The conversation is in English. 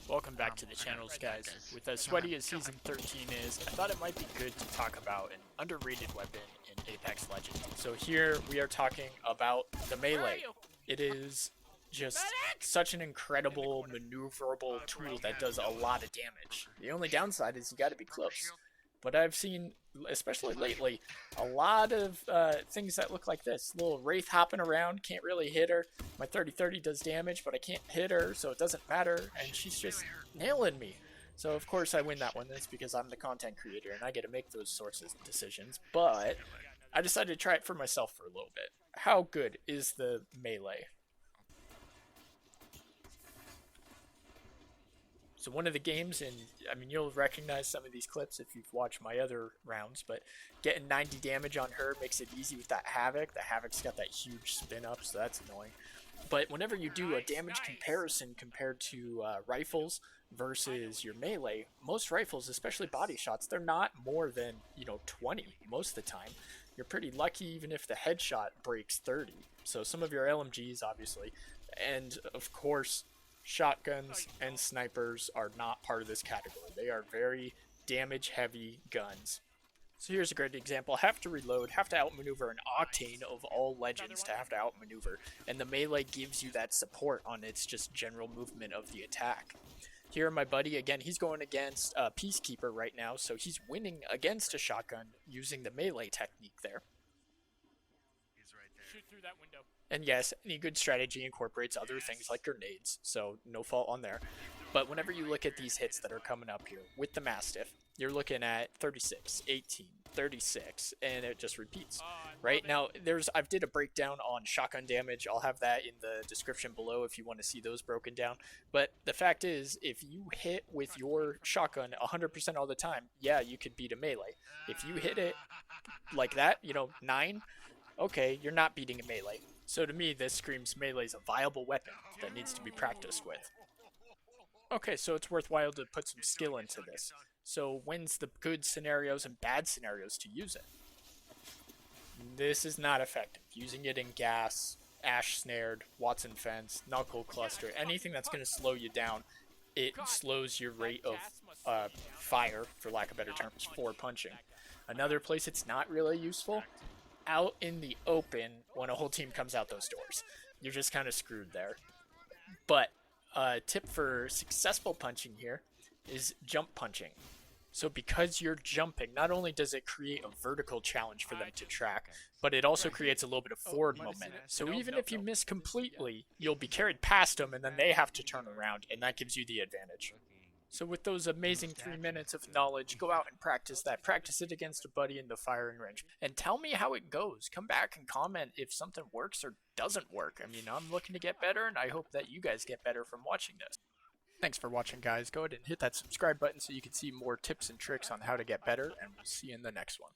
Welcome back to the channels, guys. With as sweaty as Season 13 is, I thought it might be good to talk about an underrated weapon in Apex Legends. So here we are talking about the melee. It is just such an incredible maneuverable tool that does a lot of damage. The only downside is you gotta be close. But I've seen, especially lately, a lot of things that look like this. Little Wraith hopping around, can't really hit her. My 30-30 does damage, but I can't hit her, so it doesn't matter, and she's just nailing me. So of course I win that one. That's because I'm the content creator, and I get to make those sorts of decisions. But I decided to try it for myself for a little bit. How good is the melee? So one of the games, and I mean, you'll recognize some of these clips if you've watched my other rounds, but getting 90 damage on her makes it easy with that Havoc. The Havoc's got that huge spin up, so that's annoying. But whenever you do a damage comparison compared to rifles versus your melee, most rifles, especially body shots, they're not more than, 20 most of the time. You're pretty lucky even if the headshot breaks 30. So some of your LMGs, obviously, and of course, shotguns and snipers are not part of this category. They are very damage heavy guns. So here's a great example. Have to reload, have to outmaneuver an Octane of all legends to have to outmaneuver, and the melee gives you that support on its just general movement of the attack. Here my buddy, again, he's going against Peacekeeper right now, so he's winning against a shotgun using the melee technique there. Shoot through that window. And yes, any good strategy incorporates other things like grenades, so no fault on there. But whenever you look at these hits that are coming up here with the Mastiff, you're looking at 36, 18, 36, and it just repeats. Right now, I did a breakdown on shotgun damage. I'll have that in the description below if you want to see those broken down. But the fact is, if you hit with your shotgun 100% all the time, yeah, you could beat a melee. If you hit it like that, 9, okay, you're not beating a melee. So to me, this screams melee is a viable weapon that needs to be practiced with. Okay, so it's worthwhile to put some skill into this. So when's the good scenarios and bad scenarios to use it? This is not effective. Using it in gas, ash snared, Watson fence, knuckle cluster, anything that's going to slow you down, it slows your rate of fire, for lack of better terms, for punching. Another place it's not really useful, out in the open when a whole team comes out those doors. You're just kind of screwed there. But a tip for successful punching here is jump punching. So because you're jumping, not only does it create a vertical challenge for them to track, but it also creates a little bit of forward momentum. So even if you miss completely, you'll be carried past them and then they have to turn around, and that gives you the advantage. So with those amazing 3 minutes of knowledge, go out and practice that. Practice it against a buddy in the firing range. And tell me how it goes. Come back and comment if something works or doesn't work. I mean, I'm looking to get better, and I hope that you guys get better from watching this. Thanks for watching, guys. Go ahead and hit that subscribe button so you can see more tips and tricks on how to get better, and we'll see you in the next one.